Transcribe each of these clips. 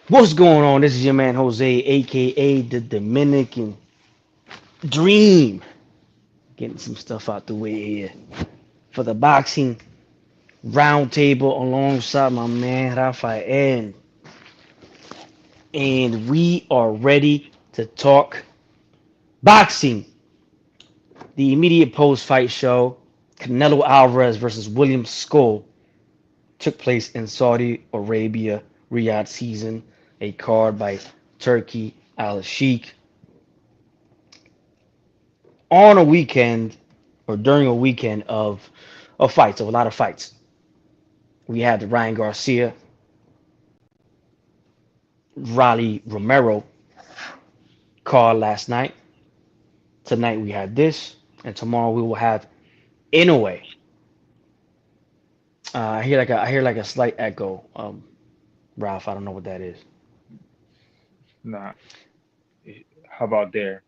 What's going on? This is your man Jose, aka the Dominican Dream. Getting some stuff out the way here for the boxing roundtable alongside my man Rafael. And we are ready to talk boxing. The immediate post fight show, Canelo Alvarez versus William Scull, took place in Saudi Arabia, Riyadh season, a card by Turkey Al Sheikh on a weekend or during a weekend of fights, of a lot of fights. We had the Ryan Garcia, Raleigh Romero card last night. Tonight we had this, and tomorrow we will have Inoue. I hear like a slight echo. Ralph, I don't know what that is. Nah, how about there?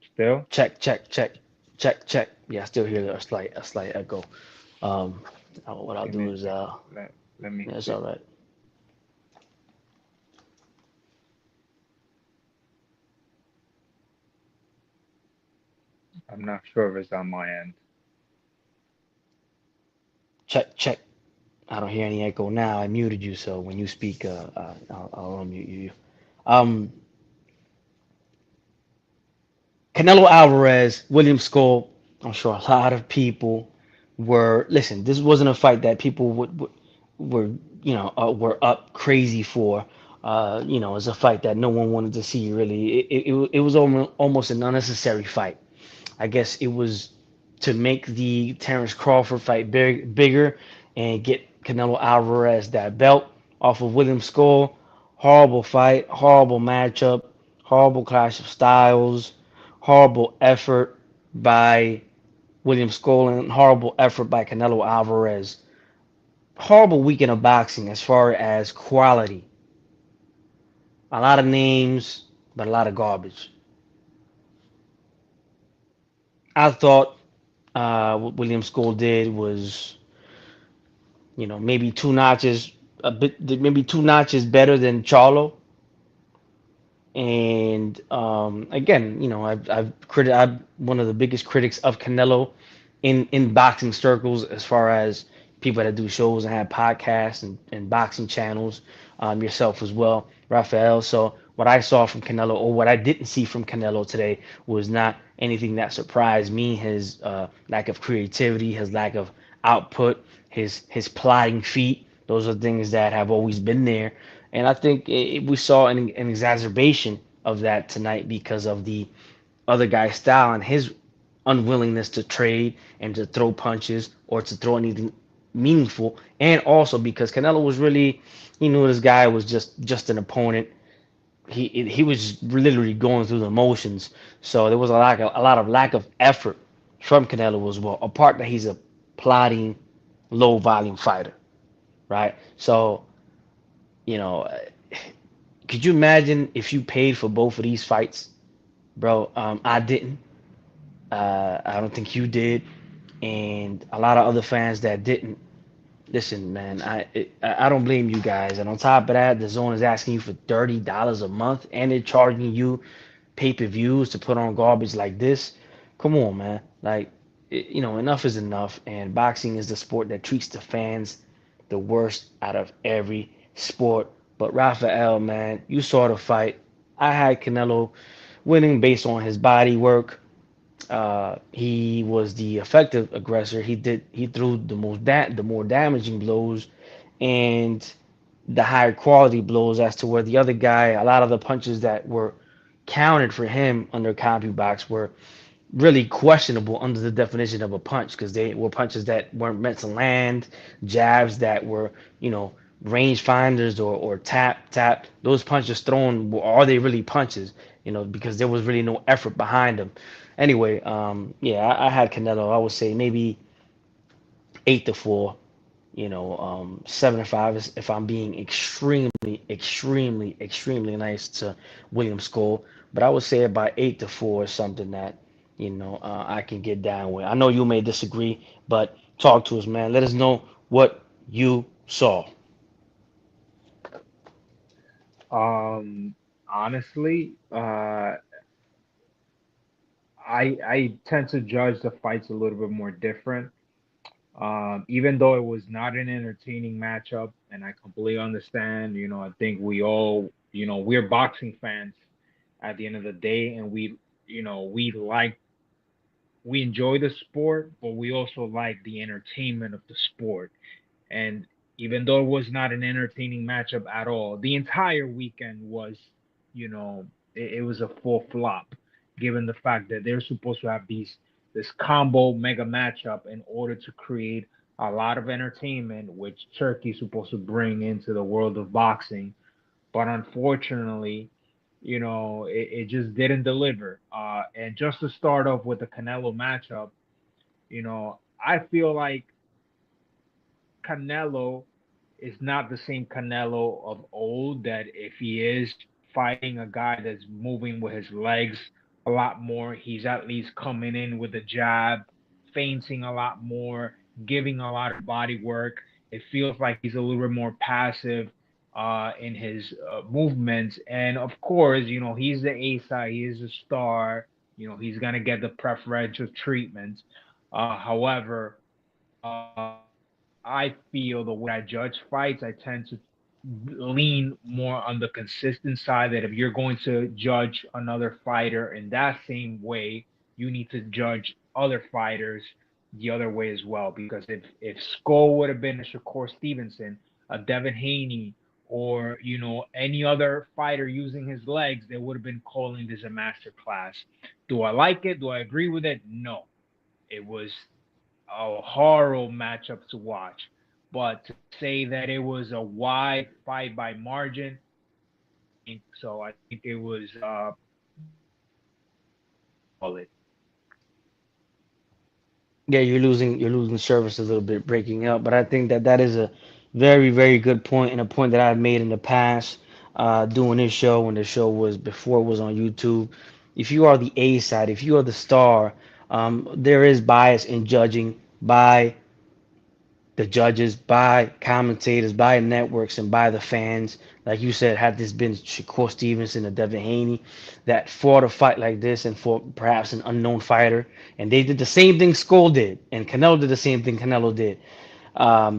Still? Check, check, check, check, check. Yeah, I still hear a slight echo. Um, what I'll Give me do a is second. Let me yeah, it's see. all right. I'm not sure if it's on my end. Check, check. I don't hear any echo now. I muted you, so when you speak, I'll unmute you. Um, Canelo Alvarez, William Skull. I'm sure a lot of people were listen. This wasn't a fight that people were were up crazy for. It's a fight that no one wanted to see. Really, it was almost an unnecessary fight. I guess it was to make the Terrence Crawford fight bigger and get Canelo Alvarez that belt off of William Skull. Horrible fight, horrible matchup, horrible clash of styles, horrible effort by William Skull and horrible effort by Canelo Alvarez. Horrible weekend of boxing as far as quality. A lot of names, but a lot of garbage. I thought what William Skull did was, maybe two notches, maybe two notches better than Charlo. And again, I'm one of the biggest critics of Canelo in boxing circles, as far as people that do shows and have podcasts and boxing channels, yourself as well, Rafael. So what I saw from Canelo, or what I didn't see from Canelo today, was not anything that surprised me. His lack of creativity, his lack of output, his plotting feet. Those are things that have always been there, and I think we saw an exacerbation of that tonight because of the other guy's style and his unwillingness to trade and to throw punches or to throw anything meaningful, and also because Canelo was really, he knew this guy was just an opponent. He was literally going through the motions, so there was a lot of lack of effort from Canelo as well. Apart that he's a plotting, low volume fighter, right? So you know, could you imagine if you paid for both of these fights, bro? I didn't. I don't think you did, and a lot of other fans that didn't. Listen, man, I don't blame you guys. And on top of that, the zone is asking you for $30 a month, and they're charging you pay-per-views to put on garbage like this. Come on, man. Like, enough is enough. And boxing is the sport that treats the fans the worst out of every sport. But Rafael, man, you saw the fight. I had Canelo winning based on his body work. He was the effective aggressor. He threw the more damaging blows and the higher quality blows, as to where the other guy, a lot of the punches that were counted for him under CompuBox were really questionable under the definition of a punch, because they were punches that weren't meant to land, jabs that were, range finders, or tap. Those punches thrown, are they really punches? Because there was really no effort behind them. Anyway, yeah, I had Canelo. I would say maybe 8-4. 7-5 if I'm being extremely nice to William Skull. But I would say about 8-4 is something that I can get down with. I know you may disagree, but talk to us, man. Let us know what you saw. Honestly, I tend to judge the fights a little bit more different. Even though it was not an entertaining matchup, and I completely understand, I think we all, we're boxing fans at the end of the day, and we enjoy the sport, but we also like the entertainment of the sport. And even though it was not an entertaining matchup at all, the entire weekend was, it was a full flop, given the fact that they're supposed to have this combo mega matchup in order to create a lot of entertainment, which Turkey's supposed to bring into the world of boxing. But unfortunately, it just didn't deliver. And just to start off with the Canelo matchup, I feel like Canelo is not the same Canelo of old. That if he is fighting a guy that's moving with his legs a lot more, he's at least coming in with a jab, feinting a lot more, giving a lot of body work. It feels like he's a little bit more passive in his movements. And of course, he's the A side, he is a star. He's gonna get the preferential treatment. However, I feel the way I judge fights, I tend to lean more on the consistent side that if you're going to judge another fighter in that same way, you need to judge other fighters the other way as well. Because if Skull would have been a Shakur Stevenson, a Devin Haney, or any other fighter using his legs, they would have been calling this a master class. Do I like it? Do I agree with it? No. It was a horrible matchup to watch. But to say that it was a wide fight by margin, think so. I think it was solid. Yeah, you're losing service a little bit, breaking up. But I think that that is a very, very good point, and a point that I've made in the past, doing this show when the show was before it was on YouTube. If you are the A side, if you are the star, there is bias in judging by the judges, by commentators, by networks, and by the fans. Like you said, had this been Shakur Stevenson or Devin Haney that fought a fight like this and fought perhaps an unknown fighter, and they did the same thing Skull did, and Canelo did the same thing Canelo did,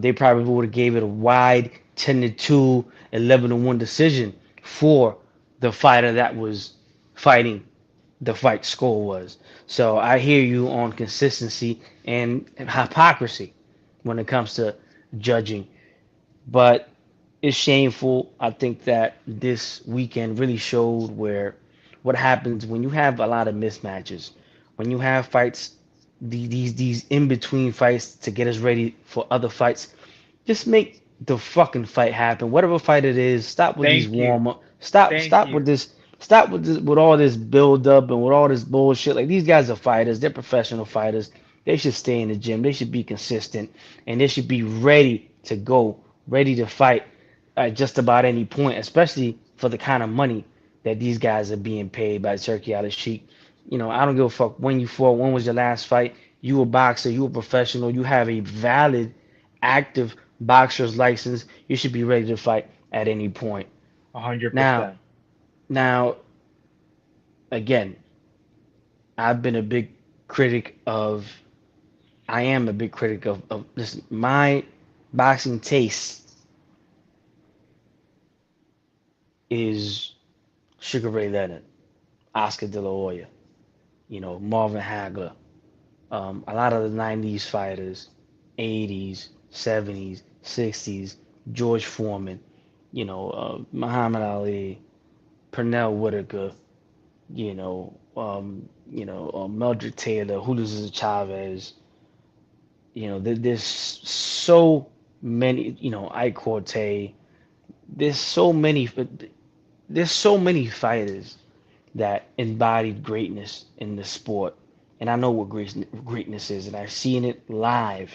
they probably would have gave it a wide 10 to 2, 11 to 1 decision for the fighter that was fighting the fight Skull was. So I hear you on consistency and hypocrisy when it comes to judging. But it's shameful. I think that this weekend really showed where what happens when you have a lot of mismatches, when you have fights, these in between fights to get us ready for other fights. Just make the fucking fight happen. Whatever fight it is, stop with these Thank you. warm up. Stop Thank stop with you. this. Stop with with all this build up and with all this bullshit. Like these guys are fighters. They're professional fighters. They should stay in the gym. They should be consistent and they should be ready to go, ready to fight at just about any point, especially for the kind of money that these guys are being paid by Turkey Al Sheikh. I don't give a fuck when you fought, when was your last fight. You a boxer, you a professional, you have a valid, active boxer's license. You should be ready to fight at any point. A hundred Now, percent. now, again, I've been a big critic of. I am a big critic of listen, my boxing taste is Sugar Ray Leonard, Oscar De La Hoya, Marvin Hagler, a lot of the 90s fighters, 80s, 70s, 60s, George Foreman, Muhammad Ali, Pernell Whitaker, Mildred Taylor, Julio Cesar Chavez. There's so many, Ike Corte. There's so many, there's so many fighters that embodied greatness in the sport. And I know what greatness is, and I've seen it live.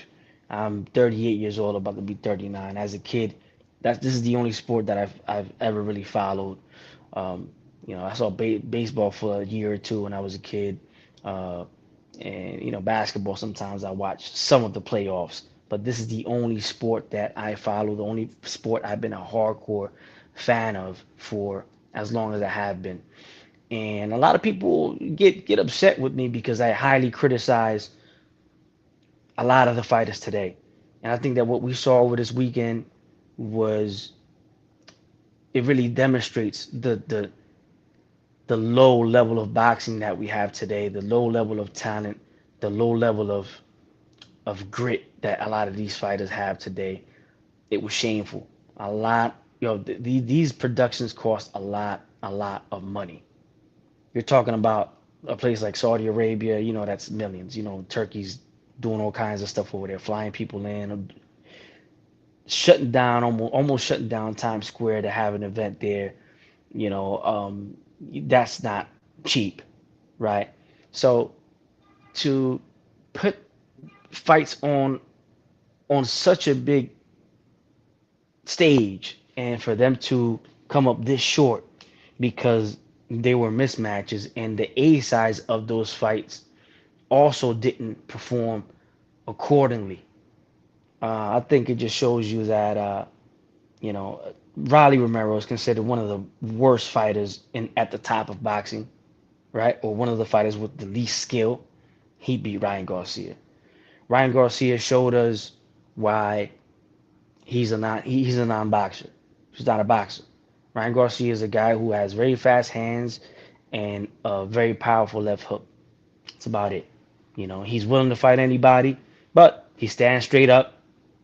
I'm 38 years old, about to be 39. As a kid, this is the only sport that I've ever really followed. Um, I saw baseball for a year or two when I was a kid, and basketball. Sometimes I watch some of the playoffs, but this is the only sport that I follow, the only sport I've been a hardcore fan of for as long as I have been. And a lot of people get upset with me because I highly criticize a lot of the fighters today. And I think that what we saw over this weekend was it really demonstrates the low level of boxing that we have today, the low level of talent, the low level of grit that a lot of these fighters have today. It was shameful. A lot, these productions cost a lot of money. You're talking about a place like Saudi Arabia, that's millions. Turkey's doing all kinds of stuff over there, flying people in, shutting down, almost shutting down Times Square to have an event there. You know, that's not cheap, right? So to put fights on such a big stage and for them to come up this short because they were mismatches and the A size of those fights also didn't perform accordingly. I think it just shows you that Riley Romero is considered one of the worst fighters in at the top of boxing, right? Or one of the fighters with the least skill. He beat Ryan Garcia. Ryan Garcia showed us why he's a non-boxer. He's not a boxer. Ryan Garcia is a guy who has very fast hands and a very powerful left hook. That's about it. He's willing to fight anybody, but he stands straight up.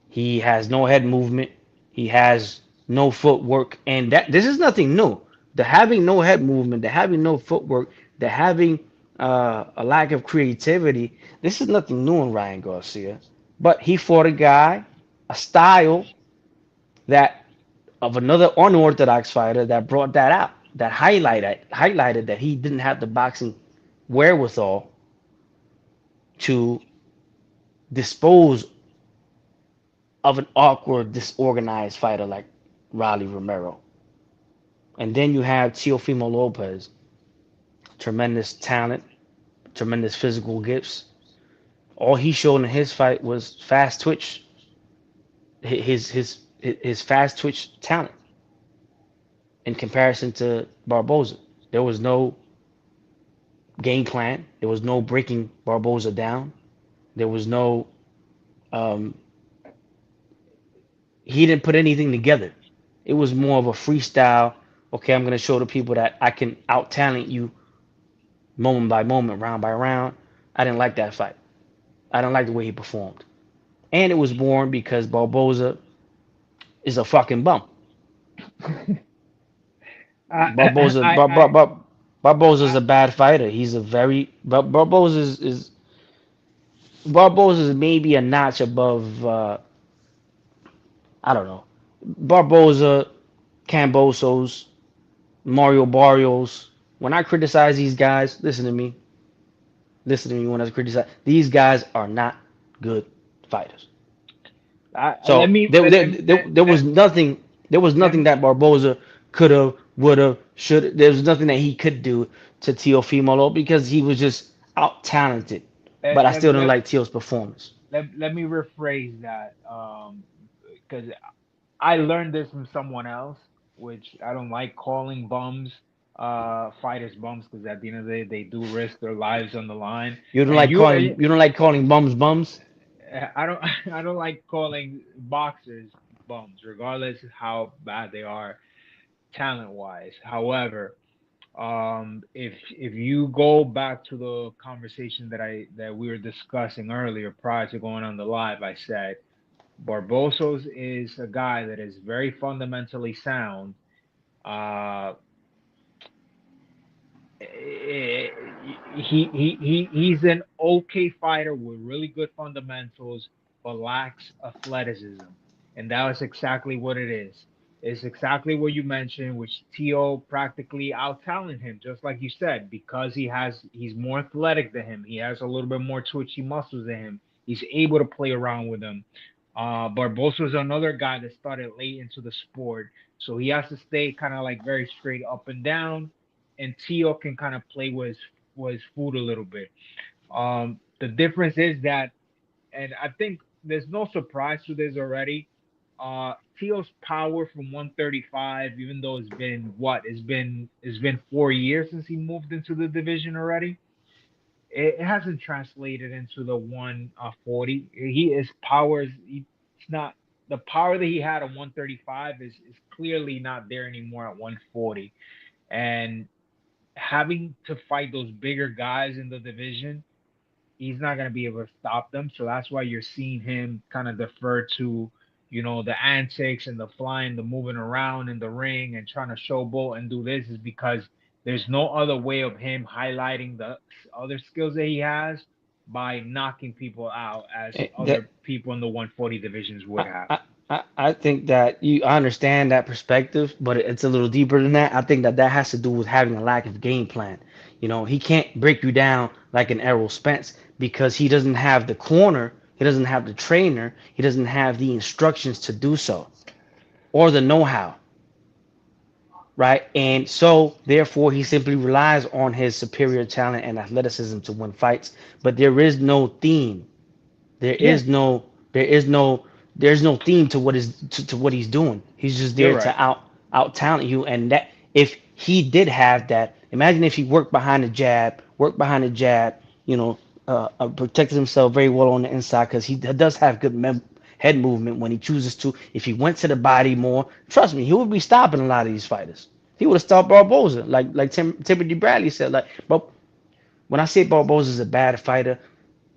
He has no head movement. He has no footwork, and that this is nothing new. The having no head movement, the having no footwork, the having a lack of creativity. This is nothing new in Ryan Garcia. But he fought a guy, a style that of another unorthodox fighter that brought that out, that highlighted that he didn't have the boxing wherewithal to dispose of an awkward, disorganized fighter like Riley Romero. And then you have Teofimo Lopez, tremendous talent, tremendous physical gifts. All he showed in his fight was fast twitch, his fast twitch talent in comparison to Barboza. There was no game plan. There was no breaking Barboza down. There was no um, he didn't put anything together. It was more of a freestyle. Okay, I'm gonna show the people that I can out talent you moment by moment, round by round. I didn't like that fight. I didn't like the way he performed. And it was born because Barboza is a fucking bum. I, Barboza I, I, Barboza is I a bad fighter. He's a very Barboza is maybe a notch above I don't know. Barboza, Cambosos, Mario Barrios. When I criticize these guys, listen to me. Listen to me when I criticize. These guys are not good fighters. let So me there was nothing. There was let nothing me that Barboza could have, would have, should. There was nothing that he could do to Teofimo because he was just out talented. But let, I let, still didn't let, like Teo's performance. let me rephrase that, because I learned this from someone else, which I don't like calling bums, fighters bums, because at the end of the day, they do risk their lives on the line. And You don't like calling bums bums. I don't, I don't like calling boxers bums, regardless of how bad they are talent wise. However, if you go back to the conversation that we were discussing earlier prior to going on the live, I said Barbosos is a guy that is very fundamentally sound. Uh, he's an okay fighter with really good fundamentals, but lacks athleticism, and that was exactly what it is. It's exactly what you mentioned, which Tio practically out talented him, just like you said, because he's more athletic than him. He has a little bit more twitchy muscles than him. He's able to play around with him. Barbosa is another guy that started late into the sport, so he has to stay kind of like very straight up and down, and Tio can kind of play with his food a little bit. The difference is that, and I think there's no surprise to this already. Teal's power from 135, even though it's been what? It's been 4 years since he moved into the division already. It hasn't translated into the 140. He his power is it's not the power that he had at 135 is clearly not there anymore at 140. And having to fight those bigger guys in the division, he's not going to be able to stop them. So that's why you're seeing him kind of defer to, the antics and the flying, the moving around in the ring and trying to showboat and do this is because there's no other way of him highlighting the other skills that he has by knocking people out as That other people in the 140 divisions would I, have. I, I think that I understand that perspective, but it's a little deeper than that. I think that that has to do with having a lack of game plan. He can't break you down like an Errol Spence because he doesn't have the corner, he doesn't have the trainer, he doesn't have the instructions to do so or the know-how, right? And so, therefore, he simply relies on his superior talent and athleticism to win fights. But there is no theme. There Yeah, is no there is no there's no theme to what he's doing. He's just you're there right. to out talent you. And that if he did have that, imagine if he worked behind the jab, protected himself very well on the inside because he does have good head movement when he chooses to. If he went to the body more, trust me, he would be stopping a lot of these fighters. He would have stopped Barboza, like Timothy Bradley said. But when I say Barboza is a bad fighter,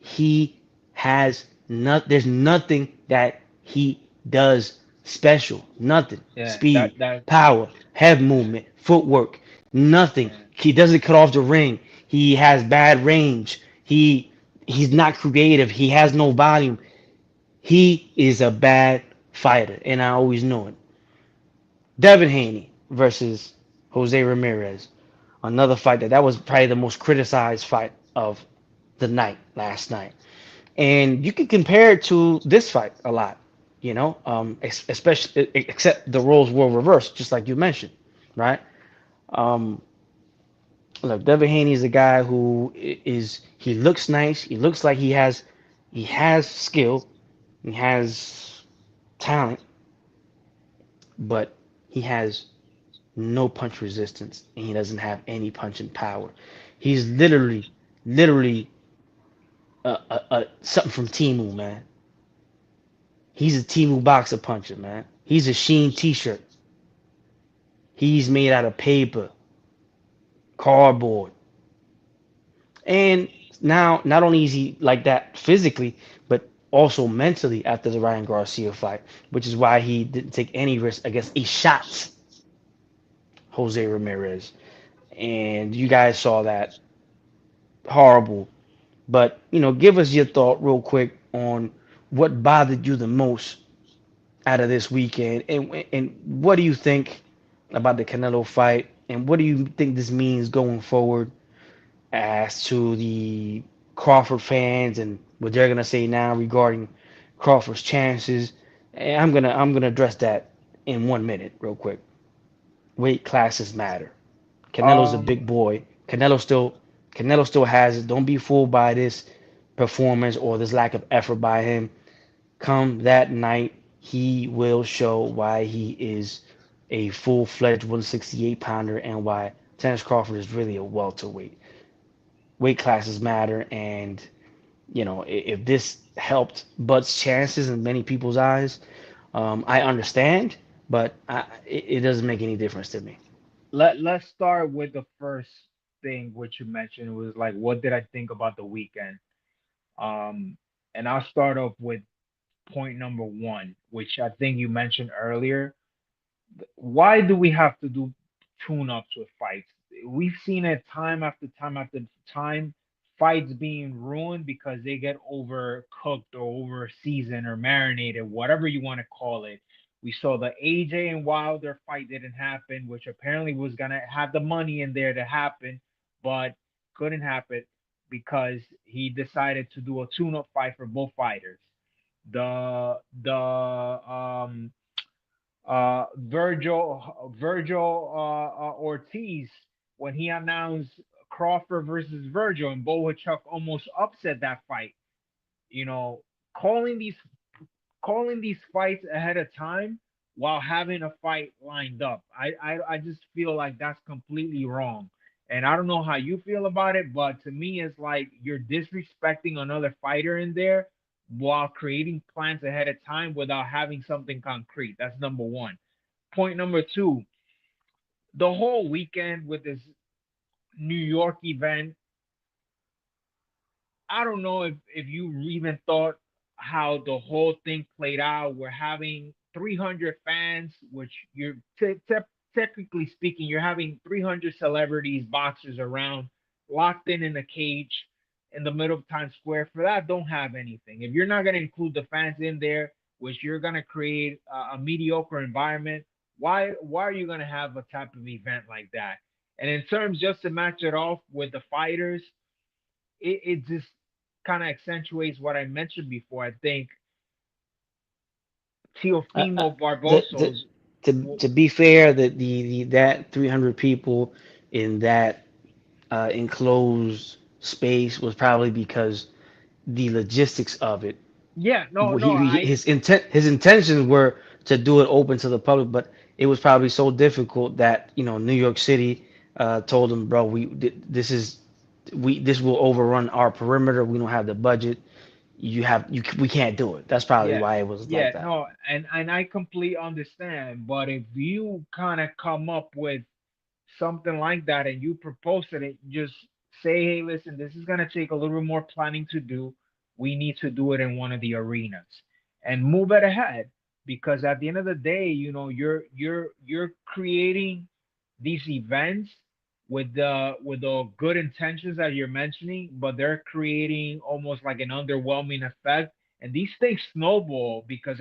he has not. There's nothing that he does special. Nothing. Yeah, Speed, that power, head movement, footwork. Nothing. yeah. He doesn't cut off the ring. He has bad range. He's not creative. He has no volume. He is a bad fighter, and I always knew it. Devin Haney versus Jose Ramirez. Another fight that was probably the most criticized fight of the night last night. And you can compare it to this fight a lot, especially except the roles were reversed, just like you mentioned, right? Um, Look, Devin Haney is a guy who he looks nice, he looks like he has skill, he has talent, but he has no punch resistance and he doesn't have any punching power. He's literally something from Timu, man. He's a Timu boxer puncher, man. He's a Sheen T-shirt. He's made out of paper, cardboard, and now not only is he like that physically, but also mentally after the Ryan Garcia fight, which is why he didn't take any risk against a shot Jose Ramirez. And you guys saw that horrible. But give us your thought real quick on what bothered you the most out of this weekend, and what do you think about the Canelo fight, and what do you think this means going forward as to the Crawford fans and what they're gonna say now regarding Crawford's chances? And I'm gonna address that in 1 minute, real quick. Weight classes matter. Canelo's a Um, big boy. Canelo still has it. Don't be fooled by this performance or this lack of effort by him. Come that night, he will show why he is a full-fledged 168 pounder and why Terence Crawford is really a welterweight. Weight classes matter, and if this helped Bud's chances in many people's eyes, I understand, but it doesn't make any difference to me. let's start with the first thing which you mentioned was like, what did I think about the weekend? Um, and I'll start off with point number one, which I think you mentioned earlier. Why do we have to do tune-ups with fights? We've seen it time after time after time, fights being ruined because they get overcooked or over seasoned or marinated, whatever you want to call it. We saw the AJ and Wilder fight didn't happen, which apparently was gonna have the money in there to happen, but couldn't happen because he decided to do a tune-up fight for both fighters. The Virgil Ortiz when he announced Crawford versus Virgil and Bohachuk almost upset that fight. You know, calling these calling these fights ahead of time while having a fight lined up. I just feel like that's completely wrong. And I don't know how you feel about it, but to me, it's like you're disrespecting another fighter in there while creating plans ahead of time without having something concrete. That's number one. Point number two, the whole weekend with this New York event, I don't know if you even thought how the whole thing played out. We're having 300 fans, which you're technically speaking, you're having 300 celebrities, boxers around, locked in a cage in the middle of Times Square. For that, don't have anything. If you're not going to include the fans in there, which you're going to create a mediocre environment, why are you going to have a type of event like that? And in terms, just to match it off with the fighters, it just kind of accentuates what I mentioned before. I think Uh, uh, Teofimo the Barboso's, to be fair, the that 300 people in that enclosed space was probably because the logistics of it. yeah, no, no, His intentions were to do it open to the public, but it was probably so difficult that New York City told him, bro, this will overrun our perimeter. We don't have the budget. We can't do it. That's probably yeah, why it was yeah, like that. no, and I completely understand. But if you kind of come up with something like that and you propose it, just say, hey, listen, this is gonna take a little bit more planning to do. We need to do it in one of the arenas and move it ahead because at the end of the day, you're creating these events with the good intentions that you're mentioning, but they're creating almost like an underwhelming effect. And these things snowball because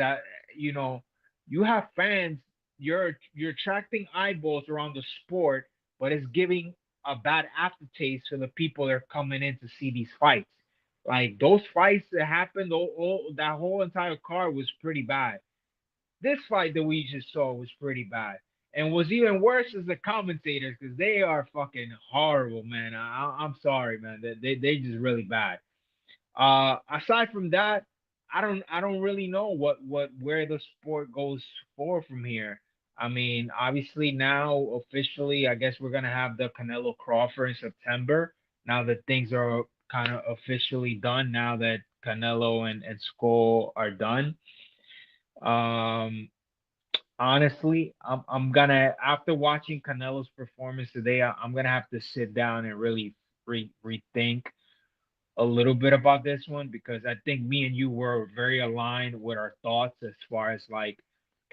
you know you have fans, you're attracting eyeballs around the sport, but it's giving a bad aftertaste to the people that are coming in to see these fights. Like those fights that happened, that whole entire card was pretty bad. This fight that we just saw was pretty bad. And what's even worse is the commentators because they are fucking horrible, man. I'm sorry, man. They just really bad. Aside from that, I don't really know what where the sport goes for from here. I mean, obviously now officially, I guess we're gonna have the Canelo Crawford in September. Now that things are kind of officially done, now that Canelo and Skull are done. Um, Honestly, I'm gonna after watching Canelo's performance today, I'm gonna have to sit down and really rethink a little bit about this one because I think me and you were very aligned with our thoughts as far as like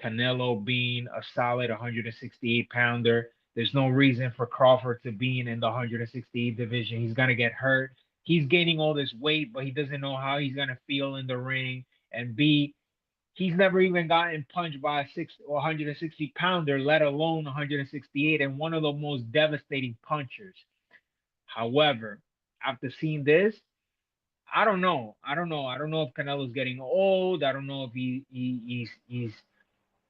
Canelo being a solid 168 pounder. There's no reason for Crawford to be in the 168 division. He's gonna get hurt. He's gaining all this weight, but he doesn't know how he's gonna feel in the ring. And B, he's never even gotten punched by a 160 pounder, let alone 168, and one of the most devastating punchers. However, after seeing this, I don't know. I don't know. I don't know if Canelo's getting old. I don't know if he's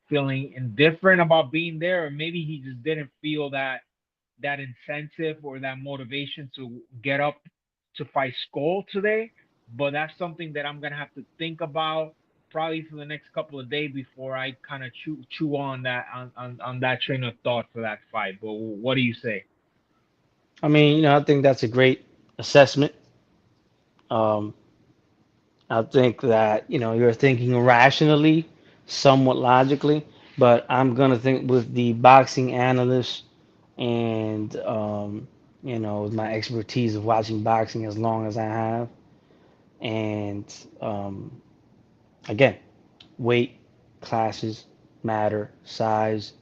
feeling indifferent about being there, or maybe he just didn't feel that incentive or that motivation to get up to fight Skull today. But that's something that I'm gonna have to think about probably for the next couple of days before I kind of chew on that on that train of thought for that fight. But what do you say? I mean, I think that's a great assessment. Um, I think that, you're thinking rationally, somewhat logically, but I'm gonna think with the boxing analyst and with my expertise of watching boxing as long as I have, and again, weight classes matter, size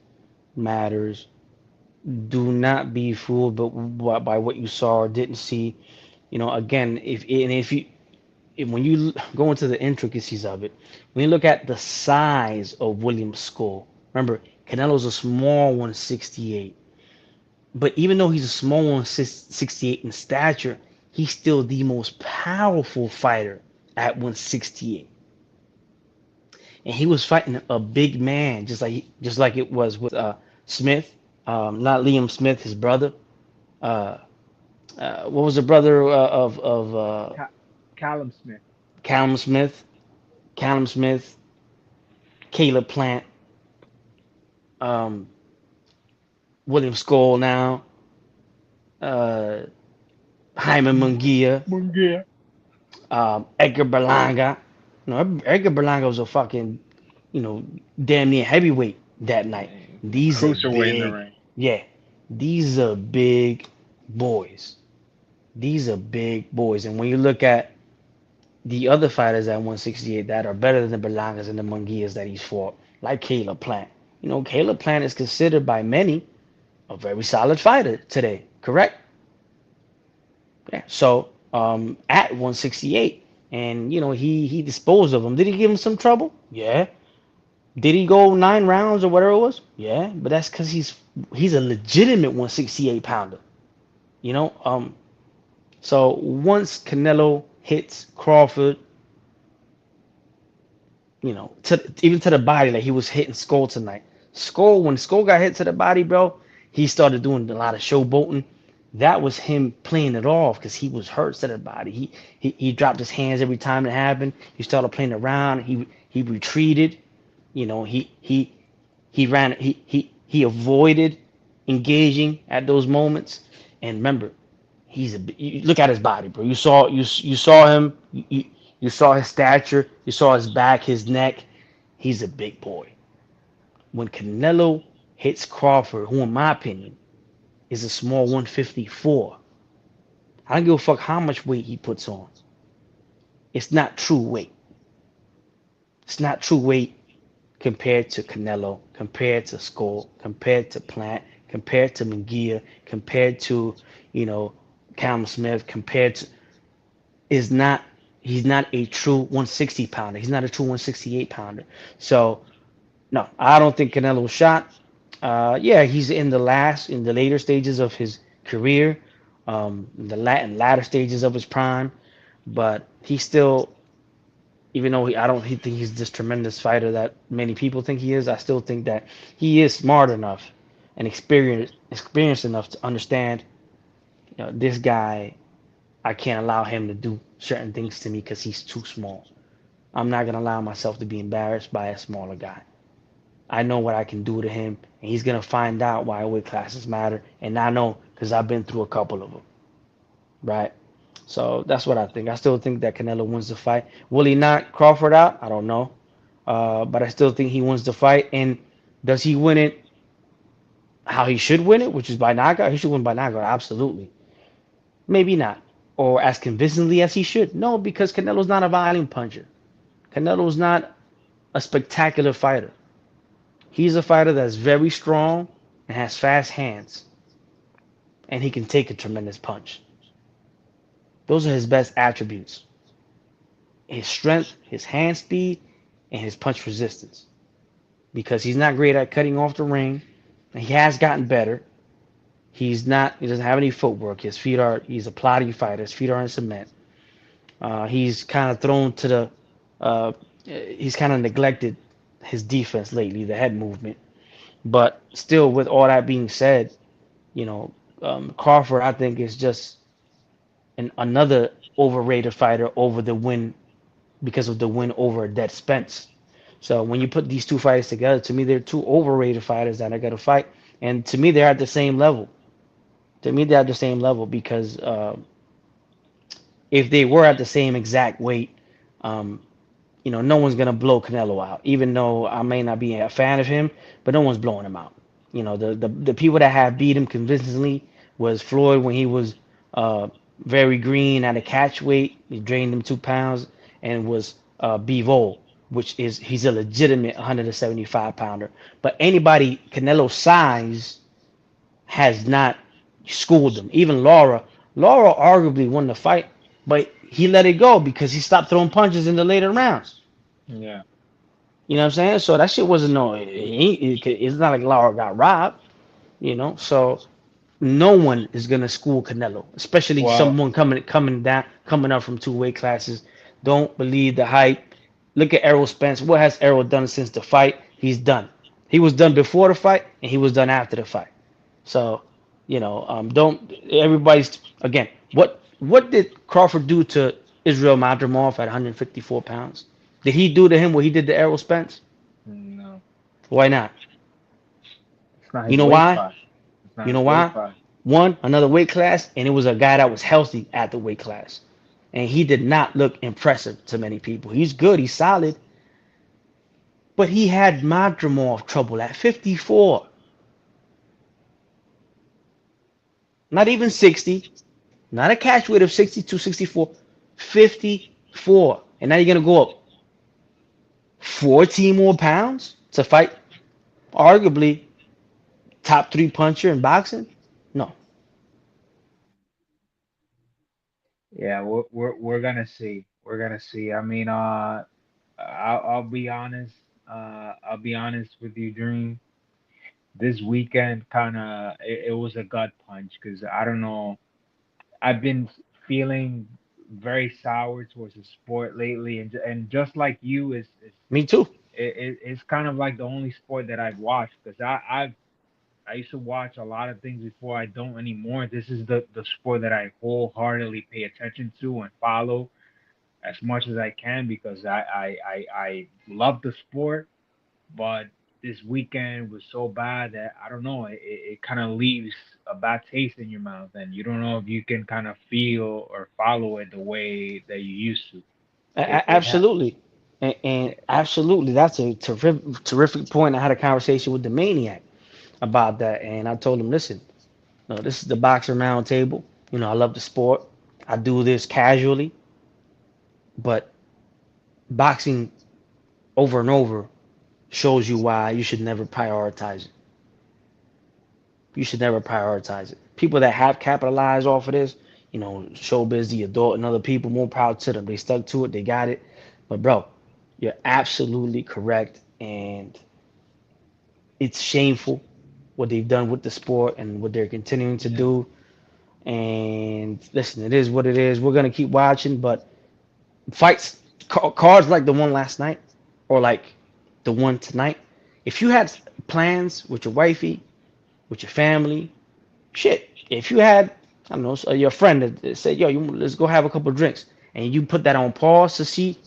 matters. Do not be fooled by what you saw or didn't see. Again, if you when you go into the intricacies of it, when you look at the size of William Skull, remember Canelo's a small 168, but even though he's a small 168 in stature, he's still the most powerful fighter at 168, and he was fighting a big man, just like it was with Smith, not Liam Smith, his brother. Uh, what was the brother of Callum Smith. Callum Smith? Callum Smith. Caleb Plant, um, William Scull now, uh, Jaime Munguia, Mungia. Edgar Berlanga. Edgar Berlanga was a fucking, damn near heavyweight that night. These are Cruiserweight in the big, ring. yeah, these are big boys. These are big boys. And when you look at the other fighters at 168 that are better than the Berlangas and the Munguias that he's fought, like Caleb Plant. Caleb Plant is considered by many a very solid fighter today, correct? Yeah. So at 168, and he disposed of him. Did he give him some trouble? Yeah. Did he go 9 rounds or whatever it was? Yeah. But that's because he's a legitimate 168 pounder. You know. So once Canelo hits Crawford, even to the body, like he was hitting Skull tonight. When Skull got hit to the body, bro, he started doing a lot of showboating. That was him playing it off because he was hurt to the body. He dropped his hands every time it happened. He started playing around. He retreated. He ran. He avoided engaging at those moments. And remember, you look at his body, bro. You saw him. You saw his stature. You saw his back, his neck. He's a big boy. When Canelo hits Crawford, who in my opinion is a small 154, I don't give a fuck how much weight he puts on. It's not true weight. It's not true weight compared to Canelo, compared to Skull, compared to Plant, compared to Munguia, compared to, you know, Callum Smith, compared to is not he's not a true 160 pounder. He's not a true 168 pounder. So no, I don't think Canelo's shot. Yeah, he's in the later stages of his career, in the latter stages of his prime, but he's still, even though I don't think he's this tremendous fighter that many people think he is. I still think that he is smart enough and experienced enough to understand, this guy. I can't allow him to do certain things to me because he's too small. I'm not gonna allow myself to be embarrassed by a smaller guy. I know what I can do to him, and he's gonna find out why weight classes matter. And I know because I've been through a couple of them, right? So that's what I think. I still think that Canelo wins the fight. Will he knock Crawford out? I don't know, but I still think he wins the fight. And does he win it how he should win it, which is by knockout? He should win by knockout, absolutely. Maybe not, or as convincingly as he should. No, because Canelo's not a volume puncher. Canelo's not a spectacular fighter. He's a fighter that's very strong and has fast hands, and he can take a tremendous punch. Those are his best attributes: his strength, his hand speed, and his punch resistance. Because he's not great at cutting off the ring, and he has gotten better. He doesn't have any footwork. He's a plodding fighter. His feet are in cement. He's kind of thrown to the, uh, he's kind of neglected his defense lately, the head movement. But still, with all that being said, Crawford, I think, is just another overrated fighter over the win because of the win over Dead Spence. So when you put these two fighters together, to me, they're two overrated fighters that I got to fight. And to me, they're at the same level. To me, they're at the same level because if they were at the same exact weight, um, no one's gonna blow Canelo out. Even though I may not be a fan of him, but no one's blowing him out. The people that have beat him convincingly was Floyd when he was uh, very green at a catch weight. He drained him 2 pounds, and was Bivol, which is he's a legitimate 175 pounder. But anybody Canelo size has not schooled him. Even Laura arguably won the fight, but he let it go because he stopped throwing punches in the later rounds. Yeah. You know what I'm saying? So that shit wasn't no. It's not like Laura got robbed. So no one is gonna school Canelo, especially Well, someone coming up from two weight classes. Don't believe the hype. Look at Errol Spence. What has Errol done since the fight? He's done. He was done before the fight, and he was done after the fight. So, don't everybody's again. What did Crawford do to Israel Madrimov at 154 pounds? Did he do to him what he did to Errol Spence? No, Why not? it's not You his know weight why? class. It's You not know his weight why? class. One, another weight class, and it was a guy that was healthy at the weight class. And he did not look impressive to many people. He's good, he's solid, but he had Madrimov trouble at 54. Not even 60, not a catch weight of 62, 64, 54. And now you're going to go up 14 more pounds to fight arguably top three puncher in boxing? No. Yeah, we're gonna see. We're gonna see. I mean, I'll be honest. I'll be honest with you, Dream. This weekend, kind of, it was a gut punch because I don't know. I've been feeling very sour towards the sport lately, and just like you, Me too. it's kind of like the only sport that I've watched because I used to watch a lot of things before. I don't anymore. This is the sport that I wholeheartedly pay attention to and follow as much as I can because I love the sport, but this weekend was so bad that I don't know. It kind of leaves a bad taste in your mouth, and you don't know if you can kind of feel or follow it the way that you used to. It ha- Absolutely. And absolutely, that's a terrific point. I had a conversation with the Maniac about that, and I told him, listen, no, this is the boxer round table. I love the sport. I do this casually, but boxing over and over shows you why you should never prioritize it. You should never prioritize it. People that have capitalized off of this, showbiz, the adult, and other people, more proud to them. They stuck to it. They got it. But bro, you're absolutely correct, and it's shameful what they've done with the sport and what they're continuing to yeah, do. And listen, it is what it is. We're gonna keep watching, but fights, cards like the one last night, or like the one tonight. If you had plans with your wifey, with your family, shit. If you had, I don't know, your friend that said, "Yo, let's go have a couple drinks," and you put that on pause to see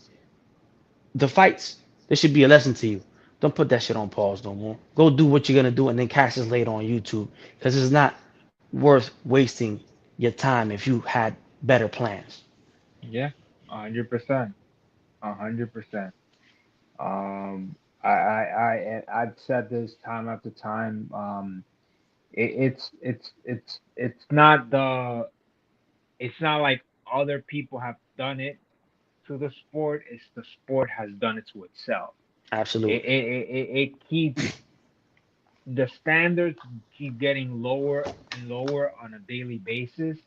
the fights, this should be a lesson to you. Don't put that shit on pause no more. Go do what you're gonna do, and then catch this later on YouTube, because it's not worth wasting your time if you had better plans. yeah, 100%, 100%. Um, I've said this time after time. It's not it's not like other people have done it to the sport. It's the sport has done it to itself. Absolutely, It keeps the standards keep getting lower and lower on a daily basis,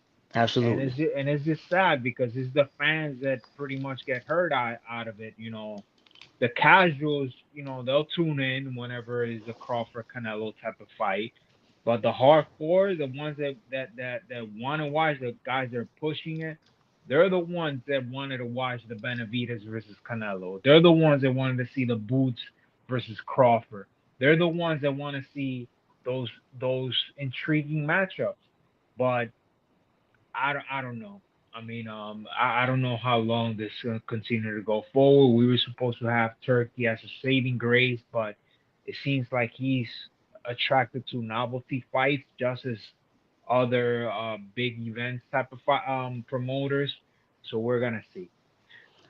and absolutely, it's just sad because it's the fans that pretty much get hurt out of it. The casuals, they'll tune in whenever it's a Crawford Canelo type of fight. But the hardcore, the ones that want to watch, the guys that are pushing it, they're the ones that wanted to watch the Benavides versus Canelo. They're the ones that wanted to see the Boots versus Crawford. They're the ones that want to see those intriguing matchups. But I don't know. I mean, I don't know how long this continue to go forward. We were supposed to have Turkey as a saving grace, but it seems like he's attracted to novelty fights just as other big events type of promoters. So we're gonna see.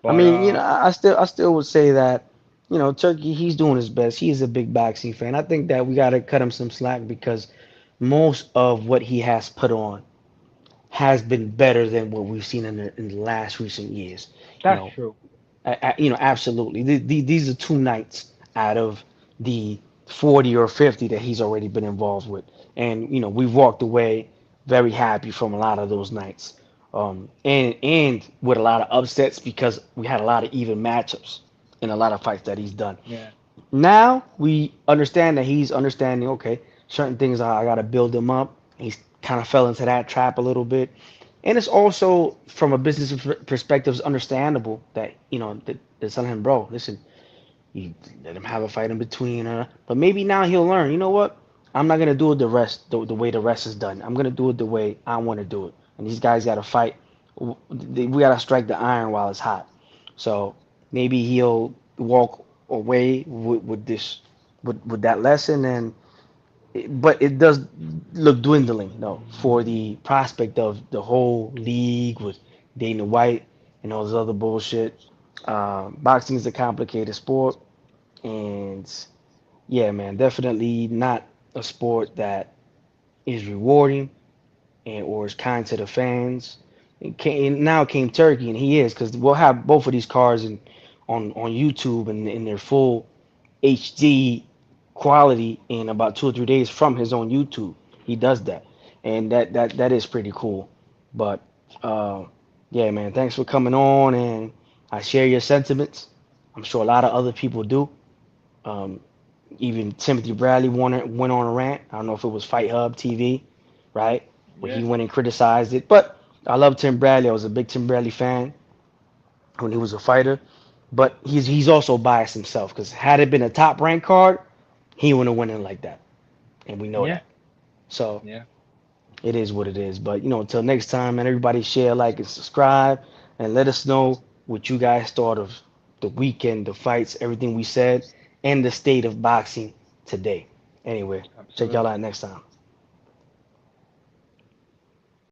I But mean, I still would say that, Turkey, he's doing his best. He is a big boxing fan. I think that we gotta cut him some slack because most of what he has put on has been better than what we've seen in the last recent years. You that's know, true. absolutely. These are two nights out of the 40 or 50 that he's already been involved with, and we've walked away very happy from a lot of those nights, and with a lot of upsets because we had a lot of even matchups in a lot of fights that he's done. Yeah, Now we understand that he's understanding, okay, certain things I got to build him up. He's kind of fell into that trap a little bit. And it's also from a business perspective, it's understandable that, that telling him, bro, listen, you let him have a fight in between. But maybe now he'll learn, you know what? I'm not going to do it the way the rest is done. I'm going to do it the way I want to do it. And these guys got to fight. We got to strike the iron while it's hot. So maybe he'll walk away with this with that lesson, and but it does look dwindling though for the prospect of the whole league with Dana White and all this other bullshit. Boxing is a complicated sport, and yeah, man, definitely not a sport that is rewarding and or is kind to the fans. Now it came Turkey, and he is because we'll have both of these cars on YouTube and in their full HD quality in about 2 or 3 days from his own YouTube. He does that, and that is pretty cool. But uh, yeah, man, thanks for coming on, and I share your sentiments. I'm sure a lot of other people do. Um, Even Timothy Bradley went on a rant. I don't know if it was Fight Hub TV, right? Where he Yeah. went and criticized it. But I love Tim Bradley. I was a big Tim Bradley fan when he was a fighter. But he's also biased himself because had it been a top ranked card, he wouldn't have went in like that, and we know Yeah. that. So Yeah. it is what it is. But until next time, man, everybody share, like, and subscribe, and let us know what you guys thought of the weekend, the fights, everything we said, and the state of boxing today. Anyway, check y'all Absolutely. out next time.